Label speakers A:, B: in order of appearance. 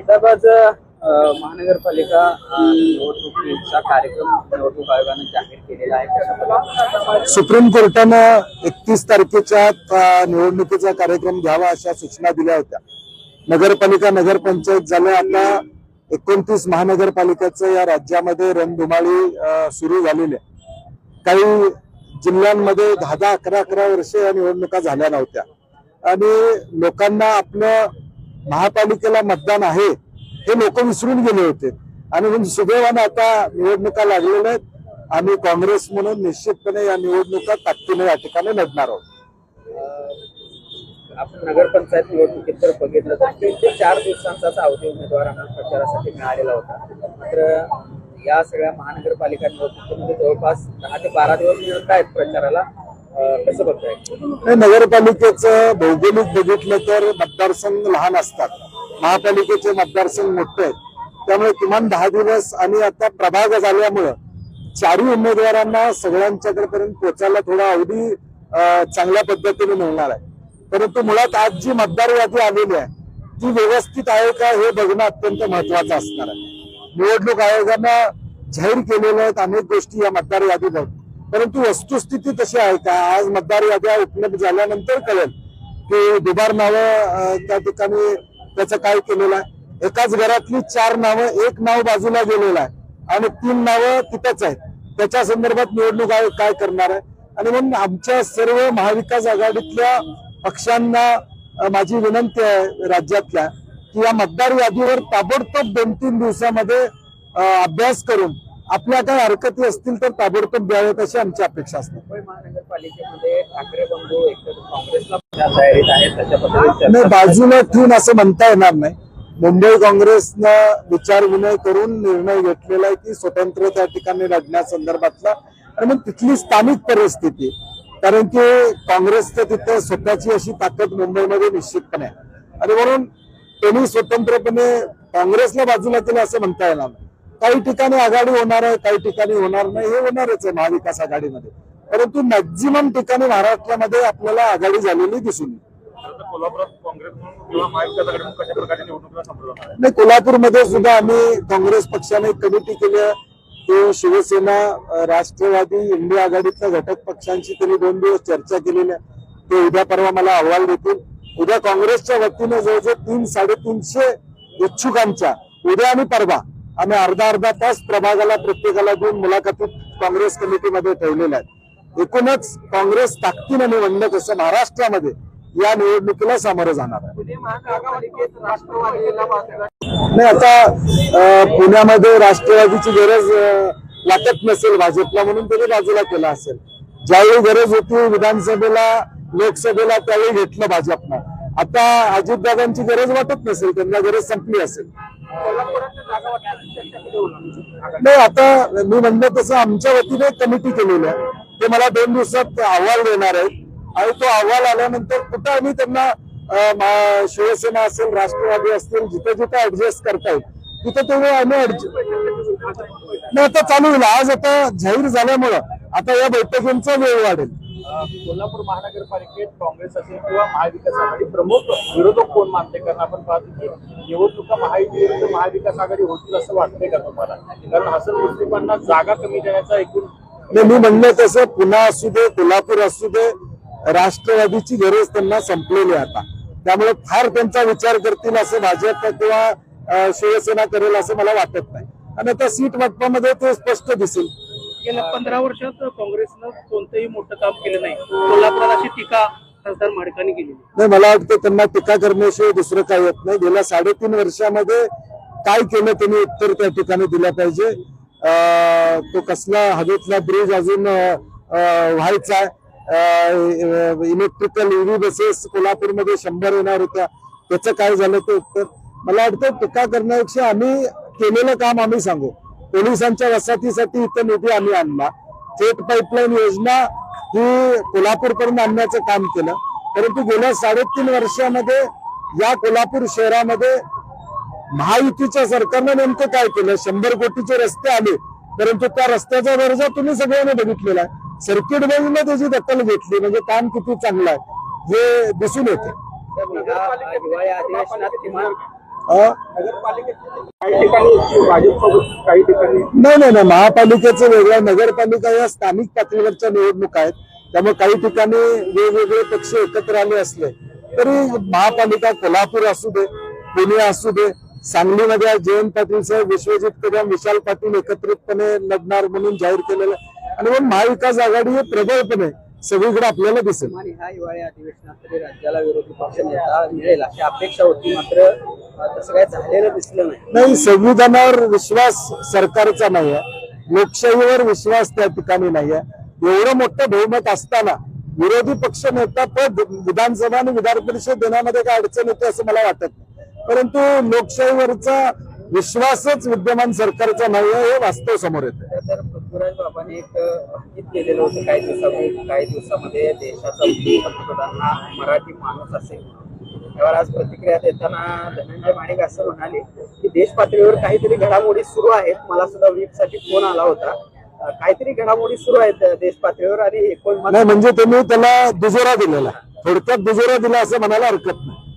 A: साहेब, आज महानगरपालिका निवडणुकीचा कार्यक्रम निवडणूक आयोगाने जाहीर केलेला आहे.
B: सुप्रीम कोर्टानं 31 तारखेच्या निवडणुकीचा कार्यक्रम घ्यावा अशा सूचना दिल्या होत्या. नगरपालिका नगरपंचायत झालं, आता 29 महानगरपालिकेचं या राज्यामध्ये रणधुमाळी सुरू झालेली आहे. काही जिल्ह्यांमध्ये 10-10, 11-11 वर्ष या निवडणुका झाल्या नव्हत्या आणि लोकांना आपलं महापालिकेला मतदान आहे हे लोक विसरून गेले होते आणि सुदैवाने आता निवडणुका लागलेल्या आहेत. आम्ही काँग्रेस म्हणून निश्चितपणे या निवडणुका ताकदीने या ठिकाणी लढणार आहोत.
A: आपण नगरपंचायत निवडणुकीत जर बघितलं तर 3 ते 4 दिवसांचाच अवधी उमेदवारांना प्रचारासाठी मिळालेला होता. मात्र या सगळ्या महानगरपालिका निवडणुकीमध्ये जवळपास 10 ते 12 दिवस मिळत आहेत प्रचाराला. कसं बघताय?
B: नगरपालिकेचं भौगोलिक बघितलं तर मतदारसंघ लहान असतात, महापालिकेचे मतदारसंघ मोठे आहेत, त्यामुळे किमान 10 दिवस आणि आता प्रभाग झाल्यामुळं 4 उमेदवारांना सगळ्यांच्याकडे पर्यंत पोहोचायला थोडा अवधी चांगल्या पद्धतीने मिळणार आहे. परंतु मुळात आज जी मतदार यादी आलेली आहे ती व्यवस्थित आहे का हे बघणं अत्यंत महत्वाचं असणार आहे. निवडणूक आयोगानं जाहीर केलेल्या आहेत अनेक गोष्टी या मतदार यादीत, परंतु वस्तुस्थिती तशी आहे का? आज मतदार याद्या उपलब्ध झाल्यानंतर कळेल की दुबार नावं त्या ठिकाणी त्याचं काय केलेलं आहे. एकाच घरातली 4 नावं, 1 नाव बाजूला गेलेलं आहे आणि 3 नावं तिथंच आहेत. त्याच्या संदर्भात निवडणूक आयोग काय करणार आहे? आणि म्हणून आमच्या सर्व महाविकास आघाडीतल्या पक्षांना माझी विनंती आहे राज्यातल्या की या मतदार यादीवर ताबडतोब 2-3 दिवसामध्ये अभ्यास करून आपल्या काही हरकती असतील तर ताबडतोब द्यावेत अशी आमची अपेक्षा असते.
A: मुंबई महानगरपालिकेमध्ये ठाकरे बंधू एकतर काँग्रेसला तयारीत आहेत, तशा पद्धतीने
B: बाजूला ठेवून असं म्हणता येणार नाही. मुंबई काँग्रेसनं विचारविनय करून निर्णय घेतलेला आहे की स्वतंत्र त्या ठिकाणी लढण्यासंदर्भातला, आणि मग तिथली स्थानिक परिस्थिती, कारण की काँग्रेसचं तिथं स्वतःची अशी ताकद मुंबईमध्ये निश्चितपणे आहे आणि म्हणून त्यांनी स्वतंत्रपणे काँग्रेसला बाजूला केलं असं म्हणता येणार नाही. काही ठिकाणी आघाडी होणार आहे, काही ठिकाणी होणार नाही, हे होणारच आहे महाविकास आघाडीमध्ये, परंतु मॅक्झिमम ठिकाणी महाराष्ट्रामध्ये आपल्याला आघाडी झालेली दिसून येईल. नाही, कोल्हापूरमध्ये सुद्धा आम्ही काँग्रेस पक्षाने कमिटी केली आहे की शिवसेना, राष्ट्रवादी, इंडिया आघाडीतल्या घटक पक्षांशी त्यांनी 2 दिवस चर्चा केलेली आहे. ते उद्या परवा मला अहवाल देतील. उद्या काँग्रेसच्या वतीने जवळजवळ 300-350 इच्छुकांच्या उद्या आणि परवा आम्ही अर्धा तास प्रभागाला प्रत्येकाला देऊन मुलाखती काँग्रेस कमिटीमध्ये ठेवलेल्या आहेत. एकूणच काँग्रेस ताकदीने निवडणं कसं महाराष्ट्रामध्ये या निवडणुकीला सामोरं जाणार आहे. नाही, आता पुण्यामध्ये राष्ट्रवादीची गरज वाटत नसेल भाजपला म्हणून त्यांनी बाजूला केला असेल. ज्यावेळी गरज होती विधानसभेला, लोकसभेला, त्यावेळी घेतलं भाजपनं. आता अजितदादांची गरज वाटत नसेल, त्यांना गरज संपली असेल. नाही, आता मी म्हणलं तसं आमच्या वतीने कमिटी केलेली आहे, ते मला 2 दिवसात अहवाल देणार आहेत आणि तो अहवाल आल्यानंतर कुठं आम्ही त्यांना शिवसेना असेल, राष्ट्रवादी असतील, जिथे जिथे ऍडजस्ट करता येईल तिथे तेवढे आम्ही नाही आता चालू होईल. आज आता जाहीर झाल्यामुळं आता या बैठकींचा वेळ वाढेल.
A: कोल्हापूर महानगरपालिकेत काँग्रेस असेल किंवा महाविकास आघाडी प्रमुख विरोधक कोण मानते? कारण आपण पाहतो की निवडणुका महायुतीविरुद्ध महाविकास आघाडी होतील असं वाटतंय का तुम्हाला? कारण हसन मुश्रीफांना जागा कमी देण्याचा एकूण
B: मी म्हणलं तसं पुन्हा असू दे, कोल्हापूर असू दे, राष्ट्रवादीची गरज त्यांना संपलेली आहे आता, त्यामुळे फार त्यांचा विचार करतील असं भाजप किंवा शिवसेना करेल असं मला वाटत नाही. आणि आता सीट वाटपामध्ये ते स्पष्ट दिसेल.
A: गेल्या 15 वर्षात काँग्रेसनं कोणतंही मोठं काम केलं नाही. कोल्हापुरात अशी टीका खासदार माडकांनी केली
B: नाही. मला वाटतं त्यांना टीका करण्याशिवाय दुसरं काही येत नाही. गेल्या 3.5 वर्षामध्ये काय केलं त्यांनी उत्तर त्या ठिकाणी दिलं पाहिजे. तो कसला हवेतला ब्रिज अजून व्हायचा आहे, इलेक्ट्रिकल ईव्ही बसेस कोल्हापूरमध्ये 100 येणार होत्या, त्याचं काय झालं ते उत्तर. मला वाटतं टीका करण्यापेक्षा आम्ही केलेलं काम आम्ही सांगू. पोलिसांच्या वसाहतीसाठी इथं निधी आम्ही आणला, थेट पाईपलाईन योजना ही कोल्हापूरपर्यंत आणण्याचं काम केलं, परंतु गेल्या 3.5 वर्षामध्ये या कोल्हापूर शहरामध्ये महायुतीच्या सरकारनं नेमकं काय केलं? 100 कोटीचे रस्ते आले, परंतु त्या रस्त्याचा दर्जा तुम्ही सगळ्यांनी बघितलेला आहे. सर्किट बेंचने त्याची दखल घेतली, म्हणजे काम किती चांगलं आहे हे दिसून येते. अं?
A: काही ठिकाणी भाजपसोबत काही ठिकाणी
B: नाही, महापालिकेचं वेगळं, नगरपालिका या स्थानिक पातळीवरच्या निवडणुका आहेत. त्यामुळे काही ठिकाणी वेगवेगळे पक्ष एकत्र आले असले तरी महापालिका कोल्हापूर असू दे, पुणे असू दे, सांगलीमध्ये जयंत पाटील साहेब, विश्वजित कदम, विशाल पाटील एकत्रितपणे लढणार म्हणून जाहीर केलेलं आहे. आणि म्हणून महाविकास आघाडी हे प्रबळपणे सगळीकडे आपल्याला दिसेल.
A: आणि ह्या हिवाळी अधिवेशनात तरी राज्याला विरोधी पक्ष नेता मिळेल अशी अपेक्षा होती, मात्र तसं काही झालेलं दिसलं नाही.
B: नाही, संविधानावर विश्वास सरकारचा नाही आहे, लोकशाहीवर विश्वास त्या ठिकाणी नाही आहे. एवढं मोठं बहुमत असताना विरोधी पक्ष नेता पद विधानसभा आणि विधान परिषद देण्यामध्ये काय अडचण येते असं मला वाटत नाही. परंतु लोकशाहीवरचा विश्वासच विद्यमान सरकारचा नाही आहे हे वास्तव समोर येतं.
A: तर पृथ्वीराज बाबांनी एक भाकीत केलेलं होतं काही दिवसामध्ये देशाचा पंतप्रधान हा मराठी माणूस असेल. त्यावर आज प्रतिक्रिया देताना धनंजय माणिक असं म्हणाले की देश पातळीवर काहीतरी घडामोडी सुरू आहेत. मला सुद्धा व्हीपसाठी फोन आला होता. काहीतरी घडामोडी सुरू आहेत देश पातळीवर आणि
B: नाही म्हणजे त्यांनी त्याला दुजोरा दिलेला, थोडक्यात दुजोरा दिला असं म्हणायला हरकत नाही.